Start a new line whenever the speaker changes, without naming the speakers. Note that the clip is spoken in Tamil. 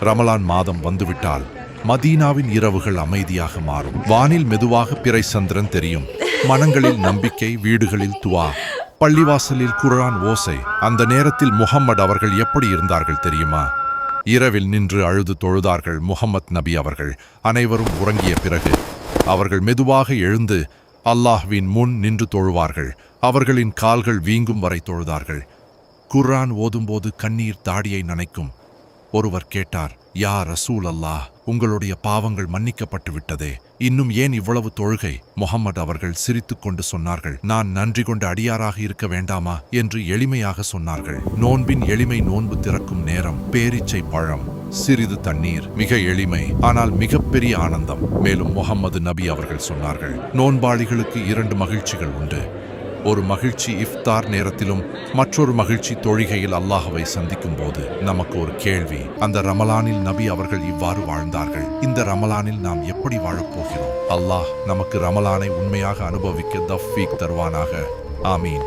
ரமலான் மாதம் வந்துவிட்டால் மதீனாவின் இரவுகள் அமைதியாக மாறும். வானில் மெதுவாக பிறை சந்திரன் தெரியும். மனங்களில் நம்பிக்கை, வீடுகளில் துவா, பள்ளிவாசலில் குர்ஆன் ஓசை. அந்த நேரத்தில் முஹம்மது அவர்கள் எப்படி இருந்தார்கள் தெரியுமா? இரவில் நின்று அழுது தொழுதார்கள். முஹம்மத் நபி அவர்கள் அனைவரும் உறங்கிய பிறகு அவர்கள் மெதுவாக எழுந்து அல்லாஹ்வின் முன் நின்று தொழுவார்கள். அவர்களின் கால்கள் வீங்கும் வரை தொழுதார்கள். குர்ஆன் ஓதும்போது கண்ணீர் தாடியை நனைக்கும். ஒருவர் கேட்டார், யா ரசூல் அல்லாஹ், உங்களுடைய பாவங்கள் மன்னிக்கப்பட்டு விட்டதே, இன்னும் ஏன் இவ்வளவு தொழுகை? முஹம்மது அவர்கள் சிரித்துக்கொண்டு சொன்னார்கள், நான் நன்றி கொண்ட அடியாராக இருக்க வேண்டாமா என்று எளிமையாக சொன்னார்கள். நோன்பின் எளிமை, நோன்பு திறக்கும் நேரம், பேரீச்சை பழம், சிறிது தண்ணீர், மிக எளிமை ஆனால் மிகப்பெரிய ஆனந்தம். மேலும் முஹம்மது நபி அவர்கள் சொன்னார்கள், நோன்பாளிகளுக்கு 2 மகிழ்ச்சிகள் உண்டு. ஒரு மகிழ்ச்சி இஃப்தார் நேரத்திலும், மற்றொரு மகிழ்ச்சி தொழுகையில் அல்லாஹ்வை சந்திக்கும் போது. நமக்கு ஒரு கேள்வி, அந்த ரமலானில் நபி அவர்கள் இவ்வாறு வாழ்ந்தார்கள். இந்த ரமலானில் நாம் எப்படி வாழப்போகிறோம்? அல்லாஹ் நமக்கு ரமலானை உண்மையாக அனுபவிக்க தஃபீக் தருவானாக. ஆமீன்.